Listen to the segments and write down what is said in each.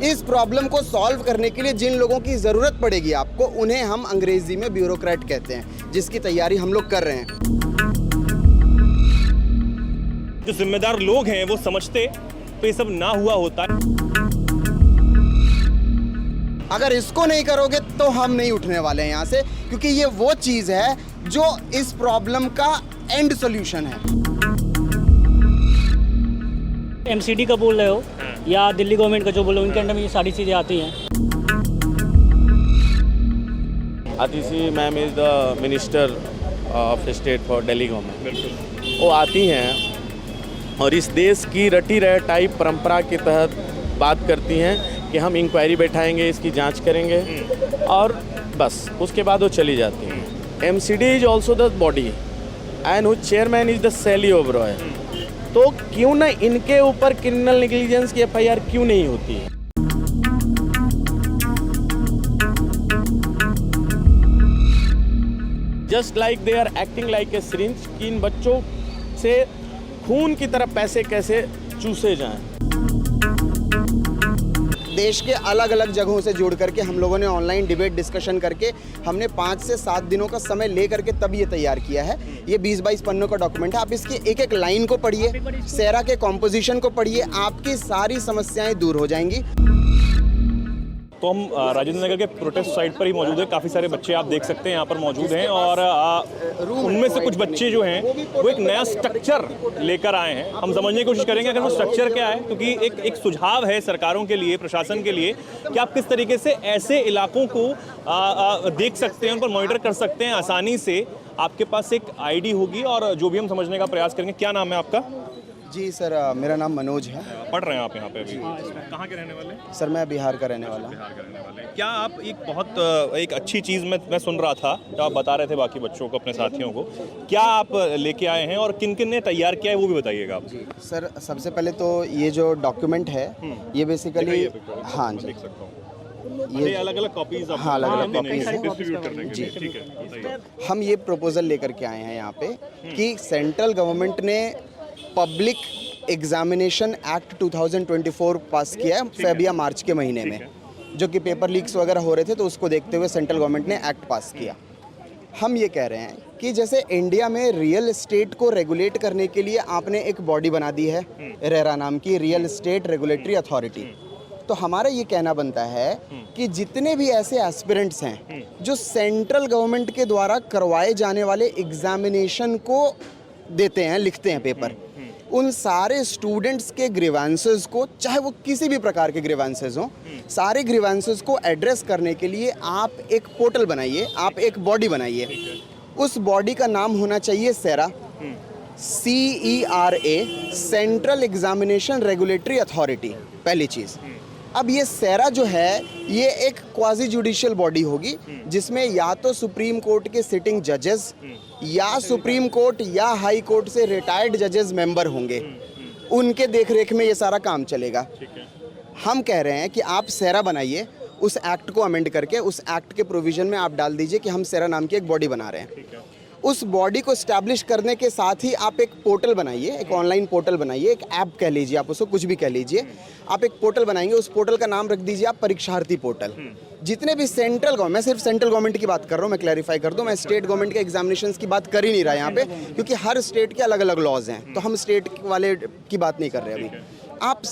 इस प्रॉब्लम को सॉल्व करने के लिए जिन लोगों की ज़रूरत पड़ेगी आपको, उन्हें हम अंग्रेजी में ब्यूरोक्रेट कहते हैं, जिसकी तैयारी हम लोग कर रहे हैं। जो जिम्मेदार लोग हैं वो समझते तो ये सब ना हुआ होता। अगर इसको नहीं करोगे तो हम नहीं उठने वाले हैं यहाँ से, क्योंकि ये वो चीज़ है जो इस प्रॉब्लम का एंड सॉल्यूशन है। एमसीडी का बोल रहे हो या दिल्ली गवर्नमेंट का जो बोल रहे हो, उनके अंडर में ये सारी चीज़ें आती हैं। Atishi ma'am is the minister of state for Delhi government. वो आती हैं और इस देश की रटी रटाई परंपरा के तहत बात करती हैं कि हम इंक्वायरी बैठाएंगे, इसकी जांच करेंगे और बस उसके बाद वो चली जाती हैं। MCD is also the body and whose chairman is the Shelly Oberoi. तो क्यों ना इनके ऊपर क्रिमिनल नेग्लिजेंस की एफआईआर क्यों नहीं होती है? Just like they are acting like a syringe कि इन बच्चों से खून की तरह पैसे कैसे चूसे जाएं। देश के अलग अलग जगहों से जुड़ करके हम लोगों ने ऑनलाइन डिबेट डिस्कशन करके हमने 5 से 7 दिनों का समय ले करके तब ये तैयार किया है। ये 20-22 पन्नों का डॉक्यूमेंट है। आप इसकी एक एक लाइन को पढ़िए, सेरा के कॉम्पोजिशन को पढ़िए, आपकी सारी समस्याएं दूर हो जाएंगी। तो हम राजेंद्र नगर के प्रोटेस्ट साइट पर ही मौजूद है। काफ़ी सारे बच्चे आप देख सकते हैं यहाँ पर मौजूद हैं और उनमें से कुछ बच्चे जो हैं वो एक नया स्ट्रक्चर लेकर आए हैं। हम समझने की कोशिश करेंगे अगर वो स्ट्रक्चर क्या है, क्योंकि एक सुझाव है सरकारों के लिए, प्रशासन के लिए, कि आप किस तरीके से ऐसे इलाकों को देख सकते हैं, उन पर मॉनिटर कर सकते हैं आसानी से। आपके पास एक आईडी होगी और जो भी हम समझने का प्रयास करेंगे। क्या नाम है आपका? जी सर, मेरा नाम मनोज है। पढ़ रहे हैं आप यहाँ पे अभी? कहाँ के रहने वाले? सर मैं बिहार का रहने वाला हूँ। बिहार का रहने वाले। क्या आप एक अच्छी चीज़ मैं सुन रहा था जो आप बता रहे थे बाकी बच्चों को, अपने साथियों को, क्या आप लेके आए हैं और किन किन ने तैयार किया है वो भी बताइएगा आप। सर सबसे पहले तो ये जो डॉक्यूमेंट है ये बेसिकली, हाँ जी, देख सकता हूँ ये अलग अलग कॉपीज, हाँ अलग अलग कॉपीज हैं डिस्ट्रीब्यूट करने के लिए। ठीक है, बताइए। हम ये प्रपोजल लेकर के आए हैं यहाँ पे कि सेंट्रल गवर्नमेंट ने पब्लिक एग्जामिनेशन एक्ट 2024 पास किया है फेब या मार्च के महीने में, जो कि पेपर लीक्स वगैरह हो रहे थे, तो उसको देखते हुए सेंट्रल गवर्नमेंट ने एक्ट पास किया। हम ये कह रहे हैं कि जैसे इंडिया में रियल एस्टेट को रेगुलेट करने के लिए आपने एक बॉडी बना दी है रेरा नाम की, रियल एस्टेट रेगुलेटरी अथॉरिटी, तो हमारा ये कहना बनता है कि जितने भी ऐसे एस्पिरेंट्स हैं जो सेंट्रल गवर्नमेंट के द्वारा करवाए जाने वाले एग्जामिनेशन को देते हैं, लिखते हैं पेपर, उन सारे स्टूडेंट्स के ग्रीवेंसेस को, चाहे वो किसी भी प्रकार के ग्रीवेंसेस हों, सारे ग्रीवेंसेस को एड्रेस करने के लिए आप एक पोर्टल बनाइए, आप एक बॉडी बनाइए। उस बॉडी का नाम होना चाहिए सेरा, CERA, central examination regulatory authority, पहली चीज़। अब ये सेरा जो है ये एक क्वाजी जुडिशियल बॉडी होगी जिसमें या तो सुप्रीम कोर्ट के सिटिंग जजेस या सुप्रीम कोर्ट या हाई कोर्ट से रिटायर्ड जजेस मेंबर होंगे, उनके देखरेख में ये सारा काम चलेगा। हम कह रहे हैं कि आप सेरा बनाइए, उस एक्ट को अमेंड करके उस एक्ट के प्रोविजन में आप डाल दीजिए कि हम सेरा नाम की एक बॉडी बना रहे हैं। उस बॉडी को स्टैब्लिश करने के साथ ही आप एक पोर्टल बनाइए, एक ऑनलाइन पोर्टल बनाइए, एक ऐप कह लीजिए, आप उसको कुछ भी कह लीजिए। आप एक पोर्टल बनाएंगे, उस पोर्टल का नाम रख दीजिए आप परीक्षार्थी पोर्टल। जितने भी सेंट्रल गवर्नमेंट, मैं सिर्फ सेंट्रल गवर्नमेंट की बात कर रहा हूँ, मैं क्लैरिफाई कर दूँ, मैं स्टेट गवर्नमेंट के एग्जामिनेशंस की बात कर ही नहीं रहा यहाँ पे, क्योंकि हर स्टेट के अलग अलग लॉज हैं, तो हम स्टेट वाले की बात नहीं कर रहे अभी। आप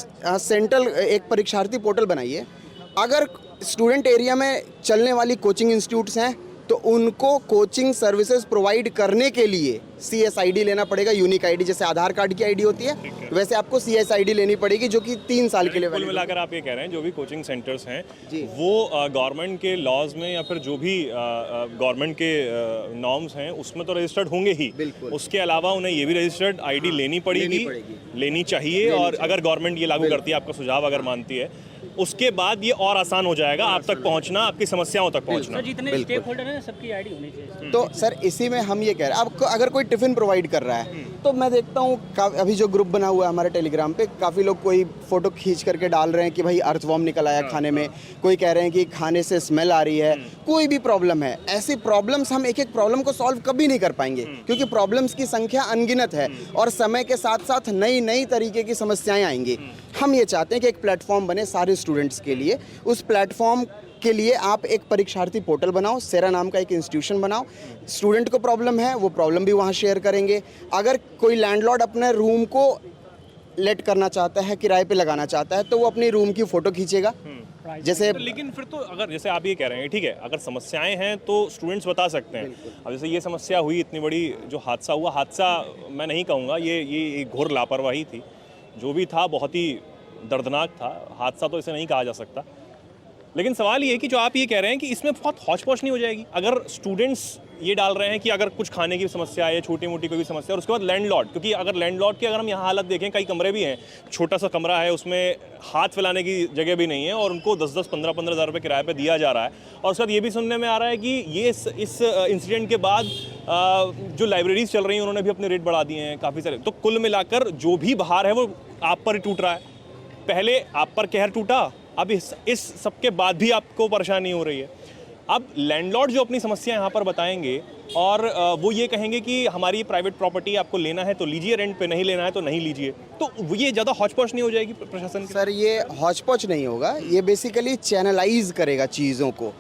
सेंट्रल एक परीक्षार्थी पोर्टल बनाइए। अगर स्टूडेंट एरिया में चलने वाली कोचिंग इंस्टीट्यूट्स हैं तो उनको कोचिंग सर्विसेज प्रोवाइड करने के लिए CSID लेना पड़ेगा, यूनिक आईडी, जैसे आधार कार्ड की आईडी होती है वैसे आपको CSID लेनी पड़ेगी, जो कि 3 साल के लिए। कुल मिलाकर आप ये कह रहे हैं जो भी कोचिंग सेंटर्स हैं वो गवर्नमेंट के लॉज में या फिर जो भी गवर्नमेंट के नॉर्म्स हैं उसमें तो रजिस्टर्ड होंगे ही, उसके अलावा उन्हें ये भी रजिस्टर्ड आईडी लेनी पड़ेगी, लेनी चाहिए। और अगर गवर्नमेंट ये लागू करती है, आपका सुझाव अगर मानती है, उसके बाद ये और आसान हो जाएगा आप तक पहुंचना, आपकी समस्याओं तक पहुंचना। जितने स्टेक होल्डर हैं सबकी आईडी होनी चाहिए। तो सर इसी में हम ये कह रहे हैं, अब अगर कोई टिफिन प्रोवाइड कर रहा है तो मैं देखता हूँ अभी जो ग्रुप बना हुआ है हमारे टेलीग्राम पे, काफ़ी लोग कोई फ़ोटो खींच करके डाल रहे हैं कि भाई अर्थवॉर्म निकल आया खाने में, कोई कह रहे हैं कि खाने से स्मेल आ रही है। कोई भी प्रॉब्लम है, ऐसी प्रॉब्लम्स हम एक एक प्रॉब्लम को सॉल्व कभी नहीं कर पाएंगे, क्योंकि प्रॉब्लम्स की संख्या अनगिनत है और समय के साथ साथ नई नई तरीके की समस्याएं आएंगी। हम ये चाहते हैं कि एक प्लेटफॉर्म बने सारे स्टूडेंट्स के लिए। उस प्लेटफॉर्म के लिए आप एक परीक्षार्थी पोर्टल बनाओ, सेरा नाम का एक इंस्टीट्यूशन बनाओ। स्टूडेंट को प्रॉब्लम है, वो प्रॉब्लम भी वहाँ शेयर करेंगे। अगर कोई लैंडलॉर्ड अपने रूम को लेट करना चाहता है, किराए पे लगाना चाहता है, तो वो अपनी रूम की फ़ोटो खींचेगा। जैसे लेकिन फिर तो अगर जैसे आप ये कह रहे हैं, ठीक है, अगर समस्याएं हैं तो स्टूडेंट्स बता सकते हैं। अब जैसे ये समस्या हुई, इतनी बड़ी जो हादसा हुआ, हादसा मैं नहीं कहूँगा, ये एक घोर लापरवाही थी। जो भी था बहुत ही दर्दनाक था, हादसा तो इसे नहीं कहा जा सकता। लेकिन सवाल ये है कि जो आप ये कह रहे हैं कि इसमें बहुत हौच-पौच नहीं हो जाएगी? अगर स्टूडेंट्स ये डाल रहे हैं कि अगर कुछ खाने की समस्या है या छोटी मोटी कोई भी समस्या, और उसके बाद लैंडलॉर्ड, क्योंकि अगर लैंडलॉर्ड की अगर हम यहाँ हालत देखें, कई कमरे भी हैं, छोटा सा कमरा है, उसमें हाथ फैलाने की जगह भी नहीं है और उनको 10-10, 15-15 हज़ार रुपये किराए पे दिया जा रहा है। और उसके बाद ये भी सुनने में आ रहा है कि ये इस इंसिडेंट के बाद जो लाइब्रेरीज चल रही हैं उन्होंने भी अपने रेट बढ़ा दिए हैं काफ़ी सारे। तो कुल मिलाकर जो भी भार है वो आप पर ही टूट रहा है। पहले आप पर कहर टूटा, अब इस सब के बाद भी आपको परेशानी हो रही है। अब लैंडलॉर्ड जो अपनी समस्या यहाँ पर बताएंगे और वो ये कहेंगे कि हमारी प्राइवेट प्रॉपर्टी आपको लेना है तो लीजिए, रेंट पे नहीं लेना है तो नहीं लीजिए, तो ये ज़्यादा हौच-पौच नहीं हो जाएगी प्रशासन की? सर, ये हौच-पौच नहीं होगा, ये बेसिकली चैनलाइज करेगा चीज़ों को।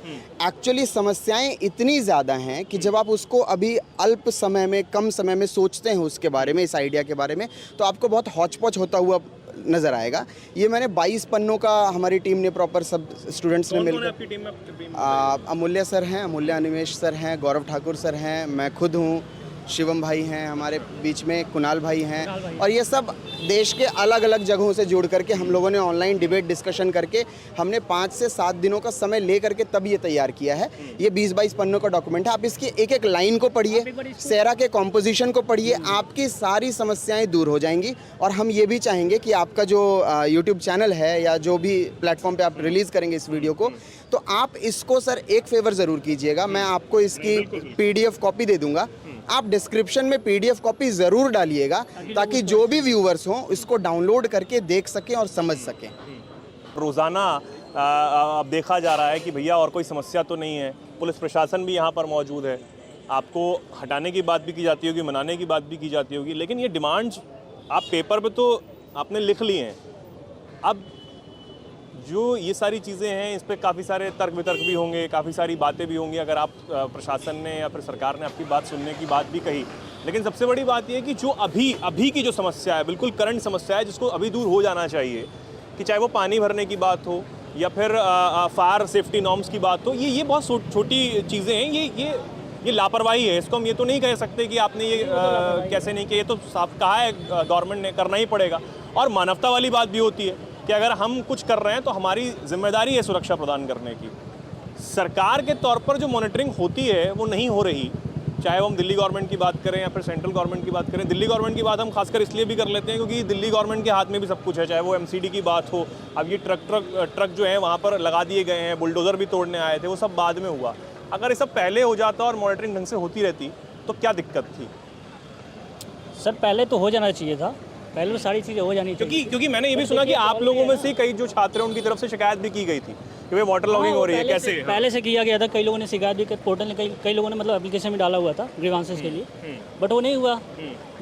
एक्चुअली समस्याएं इतनी ज़्यादा हैं कि जब आप उसको अभी अल्प समय में, कम समय में सोचते हैं उसके बारे में, इस आइडिया के बारे में, तो आपको बहुत हौच-पौच होता हुआ नज़र आएगा। ये मैंने 22 पन्नों का हमारी टीम ने प्रॉपर सब स्टूडेंट्स ने मिलकर, आपकी टीम में? अमूल्य सर हैं, अमूल्य अनिमेश सर हैं, गौरव ठाकुर सर हैं, मैं खुद हूँ, शिवम भाई हैं हमारे बीच में, कुणाल भाई हैं, और ये सब देश के अलग अलग जगहों से जुड़ करके हम लोगों ने ऑनलाइन डिबेट डिस्कशन करके हमने 5 से 7 दिनों का समय ले करके तब ये तैयार किया है। ये 20-22 पन्नों का डॉक्यूमेंट है। आप इसकी एक एक लाइन को पढ़िए, सेरा के कॉम्पोजिशन को पढ़िए, आपकी सारी समस्याएं दूर हो जाएंगी। और हम ये भी चाहेंगे कि आपका जो यूट्यूब चैनल है या जो भी प्लेटफॉर्म पे आप रिलीज़ करेंगे इस वीडियो को, तो आप इसको सर एक फेवर ज़रूर कीजिएगा। मैं आपको इसकी PDF कॉपी दे दूँगा, आप डिस्क्रिप्शन में PDF कॉपी ज़रूर डालिएगा ताकि जो भी व्यूवर्स हों इसको डाउनलोड करके देख सकें और समझ सकें। रोज़ाना अब देखा जा रहा है कि भैया और कोई समस्या तो नहीं है, पुलिस प्रशासन भी यहाँ पर मौजूद है, आपको हटाने की बात भी की जाती होगी, मनाने की बात भी की जाती होगी, लेकिन ये डिमांड्स आप पेपर पे तो आपने लिख ली हैं। अब जो ये सारी चीज़ें हैं, इस पर काफ़ी सारे तर्क वितर्क भी होंगे, काफ़ी सारी बातें भी होंगी अगर आप प्रशासन ने या फिर सरकार ने आपकी बात सुनने की बात भी कही। लेकिन सबसे बड़ी बात ये है कि जो अभी की जो समस्या है, बिल्कुल करंट समस्या है, जिसको अभी दूर हो जाना चाहिए, कि चाहे वो पानी भरने की बात हो या फिर फायर सेफ्टी नॉर्म्स की बात हो, ये बहुत छोटी चीज़ें हैं। ये लापरवाही है। इसको हम ये तो नहीं कह सकते कि आपने ये कैसे नहीं किया, ये तो साफ कहा है गवर्नमेंट ने, करना ही पड़ेगा। और मानवता वाली बात भी होती है कि अगर हम कुछ कर रहे हैं तो हमारी जिम्मेदारी है सुरक्षा प्रदान करने की। सरकार के तौर पर जो मॉनिटरिंग होती है वो नहीं हो रही, चाहे वो हम दिल्ली गवर्नमेंट की बात करें या फिर सेंट्रल गवर्नमेंट की बात करें। दिल्ली गवर्नमेंट की बात हम खासकर इसलिए भी कर लेते हैं क्योंकि दिल्ली गवर्नमेंट के हाथ में भी सब कुछ है, चाहे वो MCD की बात हो। अब ये ट्रक जो है वहाँ पर लगा दिए गए हैं, बुलडोज़र भी तोड़ने आए थे, वो सब बाद में हुआ। अगर ये सब पहले हो जाता और मॉनिटरिंग ढंग से होती रहती तो क्या दिक्कत थी? सर पहले तो हो जाना चाहिए था, पहले तो सारी चीज़ें हो जानी चाहिए। क्योंकि मैंने ये भी सुना कि आप लोगों में से कई जो छात्र हैं उनकी तरफ से शिकायत भी की गई थी कि भाई वाटर लॉगिंग हो रही है, कैसे? पहले से किया गया था, कई लोगों ने शिकायत भी, पोर्टल ने कई लोगों ने मतलब एप्लीकेशन में डाला हुआ था ग्रीवांसेस के लिए, बट वो नहीं हुआ।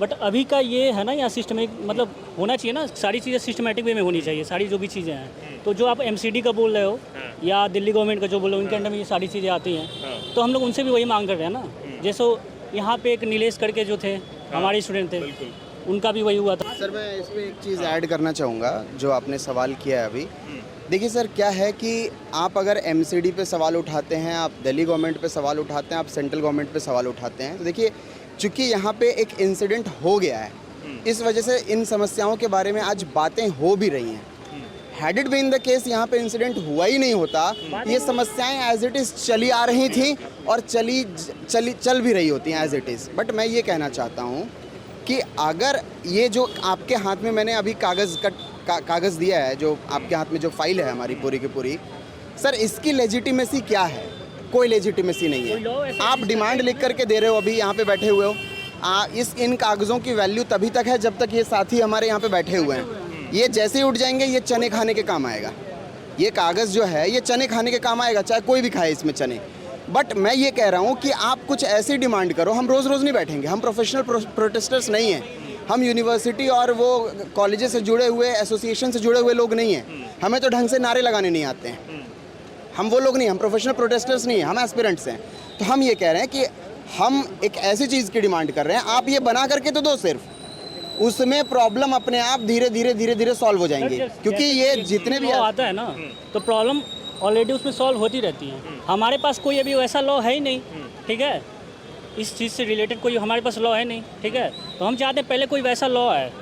बट अभी का ये है ना, यहाँ सिस्टमिक मतलब होना चाहिए ना, सारी चीज़ें सिस्टमेटिक वे में होनी चाहिए, सारी जो भी चीज़ें हैं। तो जो आप MCD का बोल रहे हो या दिल्ली गवर्नमेंट का जो बोल रहे हो, उनके अंडर में ये सारी चीज़ें आती हैं, तो हम लोग उनसे भी वही मांग कर रहे हैं ना। जैसे यहाँ पे एक नीलेश करके जो थे हमारे स्टूडेंट थे, उनका भी वही हुआ था। सर मैं इसमें एक चीज़ ऐड करना चाहूँगा जो आपने सवाल किया है अभी। देखिए सर, क्या है कि आप अगर MCD पे सवाल उठाते हैं, आप दिल्ली गवर्नमेंट पे सवाल उठाते हैं, आप सेंट्रल गवर्नमेंट पे सवाल उठाते हैं, तो देखिए चूँकि यहाँ पे एक इंसिडेंट हो गया है, इस वजह से इन समस्याओं के बारे में आज बातें हो भी रही हैं। Had it been the case यहाँ पे इंसिडेंट हुआ ही नहीं होता, ये समस्याएं एज इट इज़ चली आ रही थी और चल भी रही होती हैं एज इट इज़। बट मैं ये कहना चाहता हूँ कि अगर ये जो आपके हाथ में मैंने अभी कागज़ दिया है, जो आपके हाथ में जो फाइल है हमारी पूरी की पूरी, सर इसकी लेजिटिमेसी क्या है? कोई लेजिटिमेसी नहीं है। आप डिमांड लिख करके दे रहे हो, अभी यहाँ पे बैठे हुए हो, इन कागज़ों की वैल्यू तभी तक है जब तक ये साथी हमारे यहाँ पे बैठे हुए हैं। ये जैसे ही उठ जाएंगे ये चने खाने के काम आएगा। ये कागज़ जो है ये चने खाने के काम आएगा, चाहे कोई भी खाए इसमें चने। बट मैं ये कह रहा हूँ कि आप कुछ ऐसी डिमांड करो, हम रोज़ रोज़ नहीं बैठेंगे, हम प्रोफेशनल प्रोटेस्टर्स नहीं हैं, हम यूनिवर्सिटी और वो कॉलेजेस से जुड़े हुए, एसोसिएशन से जुड़े हुए लोग नहीं हैं। हमें तो ढंग से नारे लगाने नहीं आते हैं, हम वो लोग नहीं, हम प्रोफेशनल प्रोटेस्टर्स नहीं हैं, हम एस्पिरेंट्स हैं। तो हम ये कह रहे हैं कि हम एक ऐसी चीज़ की डिमांड कर रहे हैं, आप ये बना करके तो दो सिर्फ, उसमें प्रॉब्लम अपने आप धीरे धीरे सॉल्व हो जाएंगे। क्योंकि ये जितने भी आता है ना तो प्रॉब्लम ऑलरेडी उसमें सॉल्व होती रहती है। हमारे पास कोई अभी वैसा लॉ है ही नहीं, ठीक है, इस चीज़ से रिलेटेड कोई हमारे पास लॉ है नहीं, ठीक है। तो हम चाहते हैं पहले कोई वैसा लॉ है,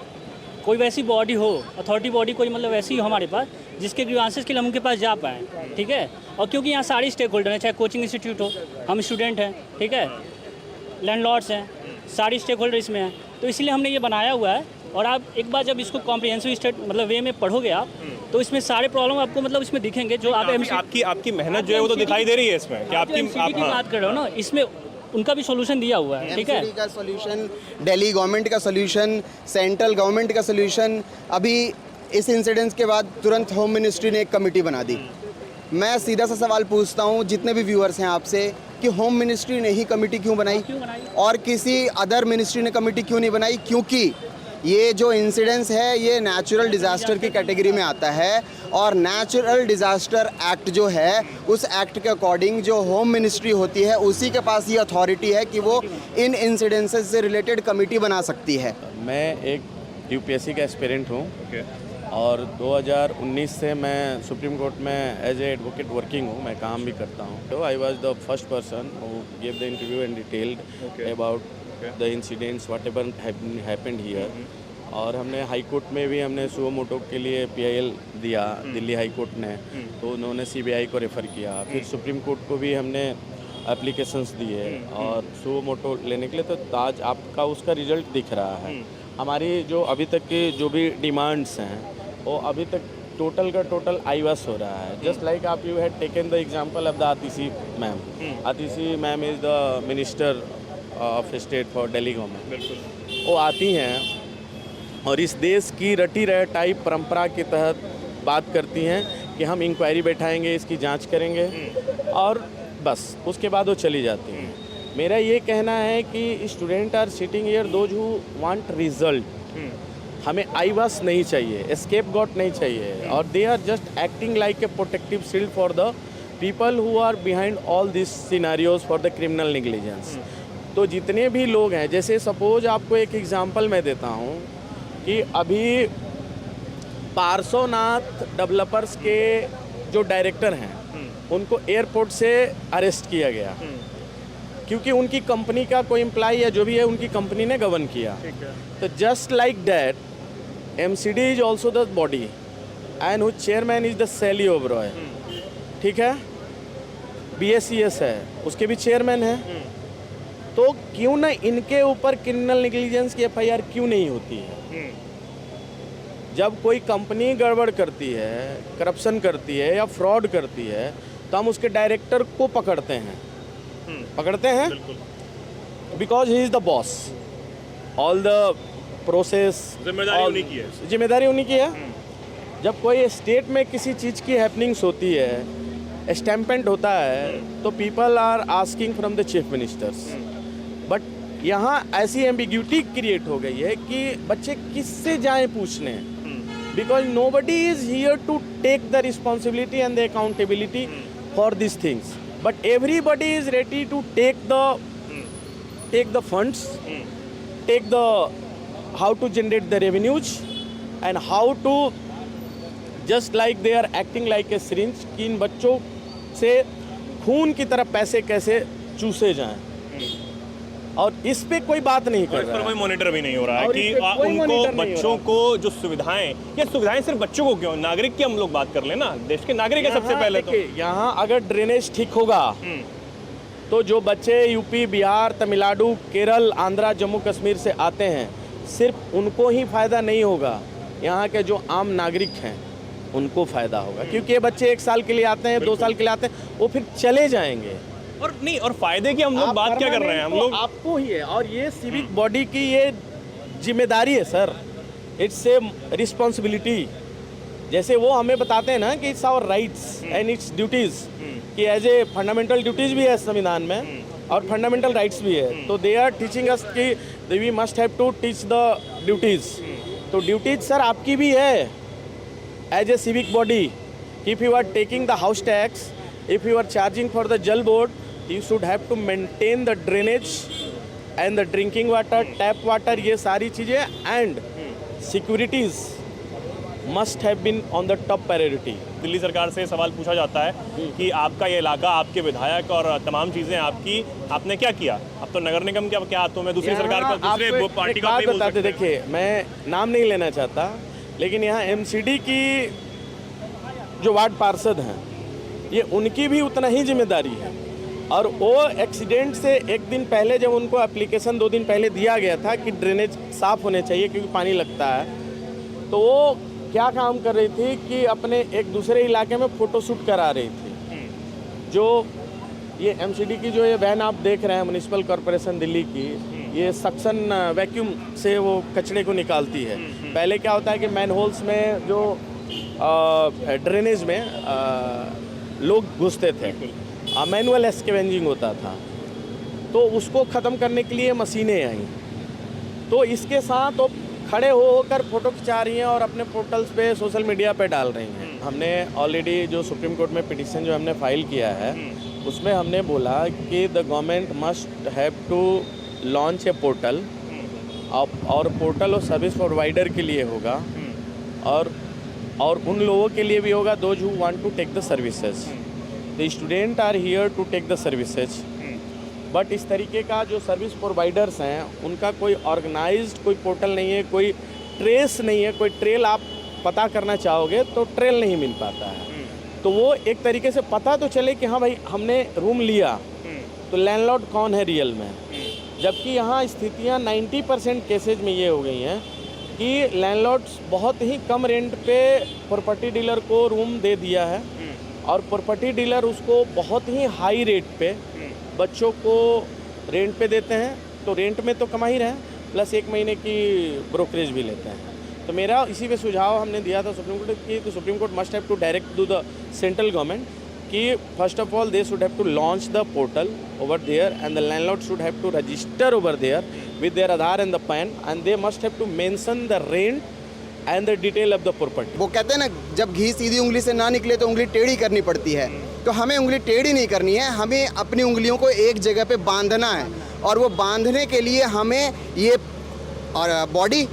कोई वैसी बॉडी हो, अथॉरिटी बॉडी कोई मतलब वैसी हो हमारे पास, जिसके ग्रीवांसेस के लिए हम उनके पास जा पाएँ, ठीक है। और क्योंकि यहाँ सारी स्टेक होल्डर हैं, चाहे कोचिंग इंस्टीट्यूट हो, हम स्टूडेंट हैं, ठीक है, लैंडलॉर्ड्स हैं, सारी स्टेक होल्डर इसमें हैं, तो इसलिए हमने ये बनाया हुआ है। और आप एक बार जब इसको कॉम्प्रिहेंसिव स्टेट मतलब वे में पढ़ोगे आप, तो इसमें सारे प्रॉब्लम आपको मतलब इसमें दिखेंगे जो आप आपकी मेहनत जो है वो तो दिखाई दे रही है इसमें कि आपकी की बात कर रहे हो ना, इसमें उनका भी सॉल्यूशन दिया हुआ है, ठीक है। MCD का सॉल्यूशन, दिल्ली गवर्नमेंट का सॉल्यूशन, सेंट्रल गवर्नमेंट का सॉल्यूशन। अभी इस इंसिडेंस के बाद तुरंत होम मिनिस्ट्री ने एक कमेटी बना दी। मैं सीधा सा सवाल पूछता हूँ जितने भी व्यूअर्स हैं आपसे कि होम मिनिस्ट्री ने ही कमेटी क्यों बनाई और किसी अदर मिनिस्ट्री ने कमेटी क्यों नहीं बनाई? क्योंकि ये जो इंसिडेंस है ये नेचुरल डिज़ास्टर की कैटेगरी में आता है, और नेचुरल डिज़ास्टर एक्ट जो है उस एक्ट के अकॉर्डिंग जो होम मिनिस्ट्री होती है उसी के पास ये अथॉरिटी है कि वो इन इंसिडेंसेस से रिलेटेड कमेटी बना सकती है। मैं एक यूपीएससी का एस्पिरेंट हूँ और 2019 से मैं सुप्रीम कोर्ट में एज ए एडवोकेट वर्किंग हूँ, मैं काम भी करता हूँ। तो I was the first person who give the interview and detailed about the incidents what ever happened here. और हमने हाई कोर्ट में भी हमने सुओ मोटो के लिए PIL दिया दिल्ली हाई कोर्ट ने, तो उन्होंने CBI को रेफ़र किया। फिर सुप्रीम कोर्ट को भी हमने एप्लीकेशंस दिए और सुओ मोटो लेने के लिए, तो आज आपका उसका रिजल्ट दिख रहा है। हमारी जो अभी तक की जो भी डिमांड्स हैं वो अभी तक टोटल का टोटल आईवास हो रहा है। जस्ट लाइक आप you had taken the example of the Atishi ma'am. Atishi ma'am is the minister of state for Delhi government. वो आती हैं और इस देश की रटी रटाई परंपरा के तहत बात करती हैं कि हम इंक्वायरी बैठाएंगे, इसकी जांच करेंगे और बस उसके बाद वो चली जाती हैं। मेरा ये कहना है कि student are sitting here those who want result. हमें आईवास नहीं चाहिए, एस्केप गॉट नहीं चाहिए, और they are just acting like a protective shield for the people who are behind all this scenarios for the criminal negligence. तो जितने भी लोग हैं, जैसे सपोज आपको एक एग्जांपल मैं देता हूँ कि अभी पार्श्वनाथ डेवलपर्स के जो डायरेक्टर हैं उनको एयरपोर्ट से अरेस्ट किया गया क्योंकि उनकी कंपनी का कोई एम्प्लॉय या जो भी है उनकी कंपनी ने गवर्न किया। तो just like that MCD is also the body and whose chairman is the Shelly Oberoi, ठीक है। BSES है, उसके भी चेयरमैन है। तो क्यों ना इनके ऊपर क्रिमिनल नेग्लिजेंस की FIR क्यों नहीं होती है? जब कोई कंपनी गड़बड़ करती है, करप्शन करती है या फ्रॉड करती है, तो हम उसके डायरेक्टर को पकड़ते हैं, because he is the boss. All the process जिम्मेदारी उन्हीं की है। जब कोई स्टेट में किसी चीज़ की हैपनिंग्स होती है, स्टैम्पेंट होता है, तो people are asking from the chief ministers. But यहाँ ऐसी एम्बिग्यूटी क्रिएट हो गई है कि बच्चे किससे जाएं पूछने, because nobody is here to take the responsibility and the accountability for this things, but everybody is ready to take the funds, take the how to generate the revenues and how to just like they are acting like a syringe कि इन बच्चों से खून की तरह पैसे कैसे चूसे जाएं, और इस पे कोई बात नहीं कर रहा है। कोई मॉनिटर भी नहीं हो रहा है कि उनको बच्चों को जो सुविधाएं, ये सुविधाएं सिर्फ बच्चों को क्यों, नागरिक की हम लोग बात कर लेना, देश के नागरिक है सबसे पहले। तो यहाँ अगर ड्रेनेज ठीक होगा तो जो बच्चे यूपी, बिहार, तमिलनाडु, केरल, आंध्रा, जम्मू कश्मीर से आते हैं, सिर्फ उनको ही फ़ायदा नहीं होगा, यहाँ के जो आम नागरिक हैं उनको फ़ायदा होगा, क्योंकि ये बच्चे 1 साल के लिए आते हैं, 2 साल के लिए आते हैं, वो फिर चले जाएंगे। और नहीं, और फायदे की हम लोग बात क्या कर रहे हैं, हम लोग आपको ही है, और ये सिविक बॉडी की ये जिम्मेदारी है सर, इट्स ए रिस्पॉन्सिबिलिटी। जैसे वो हमें बताते हैं ना कि it's our rights and it's duties, कि एज ए फंडामेंटल ड्यूटीज भी है संविधान में और फंडामेंटल राइट्स भी है। तो दे आर टीचिंग अस कि we must have to teach the duties. तो ड्यूटीज सर आपकी भी है as a civic body. If you are taking the house tax, if you are charging for the Jal board, you should have to maintain the drainage and the drinking water, tap water, ये सारी चीज़ें, and securities must have been on the top priority. Delhi सरकार से सवाल पूछा जाता है कि आपका ये इलाका, आपके विधायक और तमाम चीज़ें आपकी, आपने क्या किया? अब तो नगर निगम क्या तो मैं दूसरी सरकार का, दूसरे पार्टी का नहीं बोल सकते। देखिए, मैं नाम नहीं लेना चाहता, लेकिन यहाँ एमसीडी की जो वार्ड पार्षद हैं, ये उनकी भी उतना ही जिम्मेदारी है। और वो एक्सीडेंट से एक दिन पहले जब उनको एप्लीकेशन 2 दिन पहले दिया गया था कि ड्रेनेज साफ़ होने चाहिए क्योंकि पानी लगता है, तो वो क्या काम कर रही थी कि अपने एक दूसरे इलाके में फ़ोटोशूट करा रही थी। जो ये एमसीडी की जो ये वैन आप देख रहे हैं, म्युनिसिपल कॉरपोरेशन दिल्ली की, ये सक्शन वैक्यूम से वो कचरे को निकालती है। पहले क्या होता है कि मैनहोल्स में जो ड्रेनेज में लोग घुसते थे, मैनुअल एक्सकेवेंजिंग होता था, तो उसको ख़त्म करने के लिए मशीनें आई। तो इसके साथ वो खड़े होकर फ़ोटो खिंचा रही हैं और अपने पोर्टल्स पे, सोशल मीडिया पे डाल रही हैं। हमने ऑलरेडी जो सुप्रीम कोर्ट में पिटीशन जो हमने फाइल किया है, उसमें हमने बोला कि the government must have to launch a portal, और पोर्टल और सर्विस प्रोवाइडर के लिए होगा और उन लोगों के लिए भी होगा those who want to take the services. The student are here to take the services, but इस तरीके का जो सर्विस प्रोवाइडर्स हैं उनका कोई ऑर्गेनाइज्ड कोई पोर्टल नहीं है, कोई ट्रेस नहीं है। कोई ट्रेल आप पता करना चाहोगे तो ट्रेल नहीं मिल पाता है। तो वो एक तरीके से पता तो चले कि हाँ भाई हमने रूम लिया, तो लैंडलॉर्ड कौन है रियल में। जबकि यहाँ स्थितियाँ 90% केसेज में ये हो गई हैं कि लैंडलॉर्ड्स बहुत ही कम रेंट पे प्रॉपर्टी डीलर को रूम दे दिया है, और प्रॉपर्टी डीलर उसको बहुत ही हाई रेट पे बच्चों को रेंट पे देते हैं। तो रेंट में तो कमा ही रहे हैं, प्लस 1 महीने की ब्रोकरेज भी लेते हैं। तो मेरा इसी पे सुझाव हमने दिया था सुप्रीम कोर्ट की, तो supreme court must have to direct to the central government कि first of all they should have to launch the portal over there, and the landlord should have to register over there with their Aadhaar and the PAN, and they must have to mention the rent and the detail of the property. वो कहते हैं ना, जब घी सीधी उंगली से ना निकले तो उंगली टेढ़ी करनी पड़ती है। तो हमें उंगली टेढ़ी नहीं करनी है, हमें अपनी उंगलियों को एक जगह पे बांधना है। और वो बांधने के लिए हमें ये और बॉडी,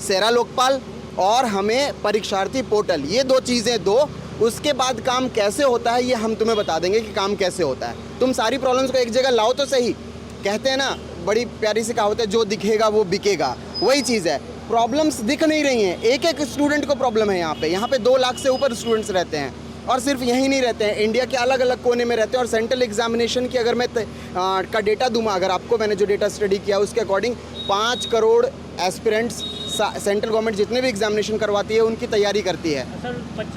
सेरा लोकपाल, और हमें परीक्षार्थी पोर्टल, ये 2 चीज़ें दो। उसके बाद काम कैसे होता है ये हम तुम्हें बता देंगे कि काम कैसे होता है। तुम सारी प्रॉब्लम्स को एक जगह लाओ तो सही। कहते हैं ना, बड़ी प्यारी सी कहावत है, जो दिखेगा वो बिकेगा। वही चीज़ है, प्रॉब्लम्स दिख नहीं रही हैं। एक स्टूडेंट को प्रॉब्लम है यहाँ पे 2 लाख से ऊपर स्टूडेंट्स रहते हैं, और सिर्फ यहीं नहीं रहते हैं, इंडिया के अलग अलग कोने में रहते हैं। और सेंट्रल एग्जामिनेशन की अगर मैं का डेटा दूँगा, अगर आपको, मैंने जो डेटा स्टडी किया उसके according 5 crore aspirants central government जितने भी एग्जामिनेशन करवाती है उनकी तैयारी करती है।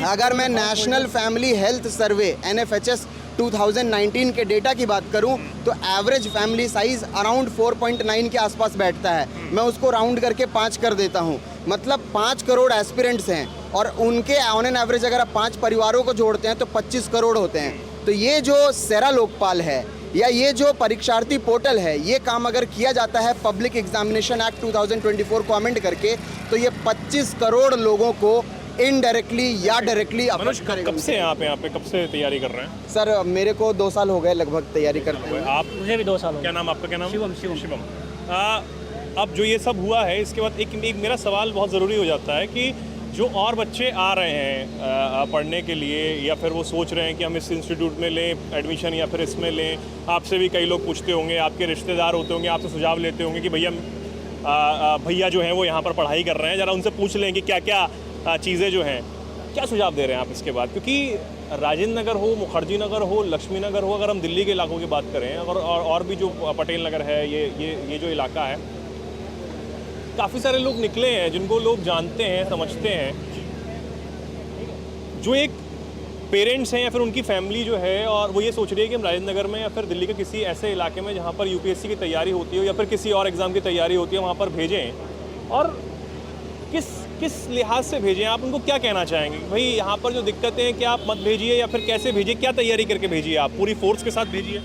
अगर मैं national family health survey NFHS 2019 के डेटा की बात करूं तो एवरेज फैमिली साइज़ अराउंड 4.9 के आसपास बैठता है। मैं उसको राउंड करके 5 कर देता हूं, मतलब 5 करोड़ एस्पिरेंट्स हैं, और उनके ऑन एन एवरेज अगर आप 5 परिवारों को जोड़ते हैं तो 25 करोड़ होते हैं। तो ये जो सेरा लोकपाल है या ये जो परीक्षार्थी पोर्टल है, ये काम अगर किया जाता है पब्लिक एग्जामिनेशन एक्ट 2024 को अमेंड करके, तो ये 25 करोड़ लोगों को इनडायरेक्टली या डायरेक्टली अप्रोच करेगा। कब से आप यहाँ पे कब से तैयारी कर रहे हैं? सर मेरे को 2 साल हो गए लगभग तैयारी करते हुए। आप? मुझे भी 2 साल हो क्या गए। नाम आपका? क्या नाम? शिवम। शिवम। अब जो ये सब हुआ है, इसके बाद एक मेरा सवाल बहुत ज़रूरी हो जाता है कि जो और बच्चे आ रहे हैं पढ़ने के लिए, या फिर वो सोच रहे हैं कि हम इस इंस्टीट्यूट में लें एडमिशन या फिर इसमें लें, आपसे भी कई लोग पूछते होंगे, आपके रिश्तेदार होते होंगे, आपसे सुझाव लेते होंगे कि भैया जो हैं वो यहाँ पर पढ़ाई कर रहे हैं, ज़रा उनसे पूछ लें कि क्या क्या चीज़ें जो हैं, क्या सुझाव दे रहे हैं आप इसके बाद? क्योंकि राजेंद्र नगर हो, मुखर्जी नगर हो, लक्ष्मी नगर हो, अगर हम दिल्ली के इलाकों की बात करें, अगर और भी जो पटेल नगर है, ये जो इलाका है, काफ़ी सारे लोग निकले हैं जिनको लोग जानते हैं, समझते हैं, जो एक पेरेंट्स हैं या फिर उनकी फैमिली जो है और वो ये सोच रही है कि हम राजेंद्र नगर में या फिर दिल्ली के किसी ऐसे इलाके में जहाँ पर यूपीएससी की तैयारी होती हो या फिर किसी और एग्ज़ाम की तैयारी होती है वहाँ पर भेजें, और किस लिहाज से भेजें? आप उनको क्या कहना चाहेंगे भाई यहाँ पर जो दिक्कतें हैं क्या आप मत भेजिए, या फिर कैसे भेजिए, क्या तैयारी करके भेजिए, आप पूरी फोर्स के साथ भेजिए?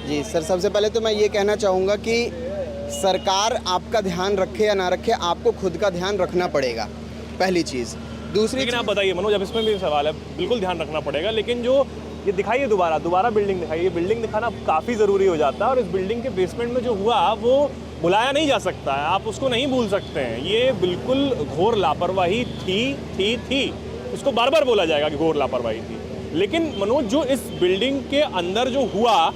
जी सर, सबसे पहले तो मैं ये कहना चाहूँगा कि सरकार आपका ध्यान रखे या ना रखे, आपको खुद का ध्यान रखना पड़ेगा, पहली चीज़। दूसरी लेकिन आप बताइए मनोज, अब इसमें भी सवाल है, बिल्कुल ध्यान रखना पड़ेगा, लेकिन जो ये दिखाइए दोबारा बिल्डिंग दिखाइए, बिल्डिंग दिखाना काफ़ी ज़रूरी हो जाता है, और इस बिल्डिंग के बेसमेंट में जो हुआ वो भुलाया नहीं जा सकता है, आप उसको नहीं भूल सकते हैं। ये बिल्कुल घोर लापरवाही थी, उसको बार बार बोला जाएगा कि घोर लापरवाही थी। लेकिन मनोज, जो इस बिल्डिंग के अंदर जो हुआ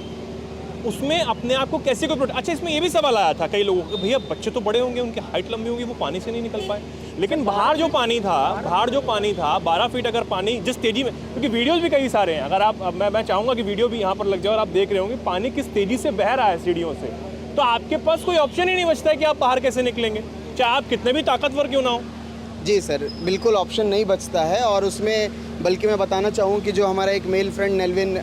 उसमें अपने आप को कैसे कोई अच्छा, इसमें ये भी सवाल आया था कई लोगों को, भैया बच्चे तो बड़े होंगे, उनकी हाइट लंबी होगी, वो पानी से नहीं निकल पाए। लेकिन बाहर जो पानी था 12 फीट अगर पानी जिस तेज़ी में, क्योंकि वीडियोज़ भी कई सारे हैं, अगर आप मैं चाहूँगा कि वीडियो भी यहाँ पर लग जाए और आप देख रहे होंगे पानी किस तेज़ी से बह रहा है सीढ़ियों से, तो आपके पास कोई ऑप्शन ही नहीं बचता है कि आप बाहर कैसे निकलेंगे, चाहे आप कितने भी ताकतवर क्यों ना हो। जी सर, बिल्कुल ऑप्शन नहीं बचता है। और उसमें बल्कि मैं बताना चाहूँ कि जो हमारा एक मेल फ्रेंड नेल्विन,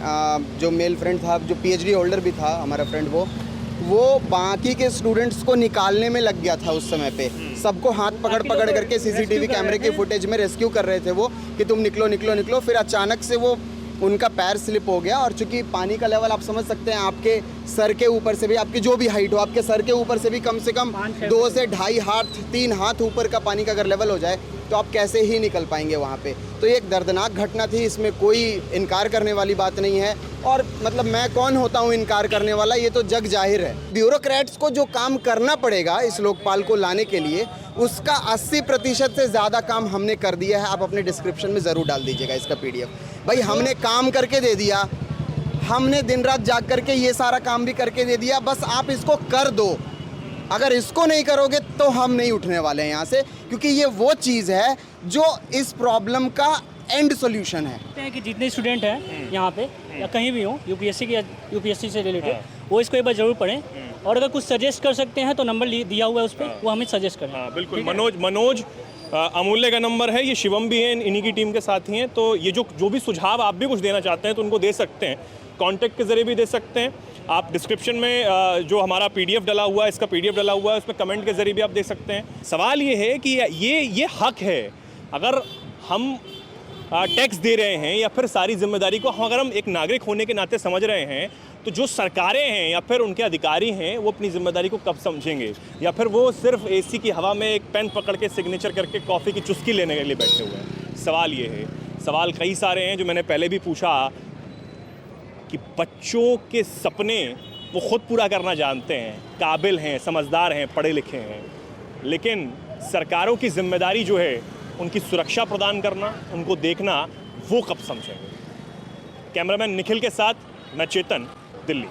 जो मेल फ्रेंड था, जो पीएचडी होल्डर भी था हमारा फ्रेंड, वो बाकी के स्टूडेंट्स को निकालने में लग गया था उस समय पे, सबको हाथ पकड़ करके सीसीटीवी कैमरे की फुटेज में रेस्क्यू कर रहे थे वो, कि तुम निकलो। फिर अचानक से वो उनका पैर स्लिप हो गया, और चूंकि पानी का लेवल आप समझ सकते हैं, आपके सर के ऊपर से भी, आपकी जो भी हाइट हो, आपके सर के ऊपर से भी कम से कम 2 से 2.5 हाथ 3 हाथ ऊपर का पानी का अगर लेवल हो जाए तो आप कैसे ही निकल पाएंगे वहाँ पे। तो ये एक दर्दनाक घटना थी, इसमें कोई इनकार करने वाली बात नहीं है। और मतलब मैं कौन होता हूँ इनकार करने वाला, ये तो जग जाहिर है। ब्यूरोक्रेट्स को जो काम करना पड़ेगा इस लोकपाल को लाने के लिए, उसका 80% से ज़्यादा काम हमने कर दिया है। आप अपने डिस्क्रिप्शन में ज़रूर डाल दीजिएगा इसका PDF। भाई हमने काम करके दे दिया, हमने दिन रात जाग करके ये सारा काम भी करके दे दिया, बस आप इसको कर दो। अगर इसको नहीं करोगे तो हम नहीं उठने वाले हैं यहाँ से, क्योंकि ये वो चीज़ है जो इस प्रॉब्लम का एंड सॉल्यूशन है। कि जितने स्टूडेंट हैं यहाँ पे या कहीं भी हो यूपीएससी से रिलेटेड, वो इसको एक बार जरूर पढ़ें, और अगर कुछ सजेस्ट कर सकते हैं तो नंबर दिया हुआ है उस पर, वो हमें सजेस्ट करें। हाँ बिल्कुल, मनोज अमूल्य का नंबर है, ये शिवम भी हैं, इन्हीं की टीम के साथ ही हैं, तो ये जो भी सुझाव आप भी कुछ देना चाहते हैं तो उनको दे सकते हैं, कॉन्टैक्ट के ज़रिए भी दे सकते हैं। आप डिस्क्रिप्शन में जो हमारा PDF डला हुआ है, इसका PDF डला हुआ है, उसमें कमेंट के ज़रिए भी आप दे सकते हैं। सवाल ये है कि ये हक है, अगर हम टैक्स दे रहे हैं या फिर सारी जिम्मेदारी को अगर हम एक नागरिक होने के नाते समझ रहे हैं, तो जो सरकारें हैं या फिर उनके अधिकारी हैं वो अपनी जिम्मेदारी को कब समझेंगे, या फिर वो सिर्फ AC की हवा में एक पेन पकड़ के सिग्नेचर करके कॉफ़ी की चुस्की लेने के लिए बैठे हुए हैं। सवाल ये है, सवाल कई सारे हैं जो मैंने पहले भी पूछा कि बच्चों के सपने वो खुद पूरा करना जानते हैं, काबिल हैं, समझदार हैं, पढ़े लिखे हैं, लेकिन सरकारों की जिम्मेदारी जो है उनकी सुरक्षा प्रदान करना, उनको देखना, वो कब समझेंगे। कैमरामैन निखिल के साथ मैं चेतन, दिल्ली।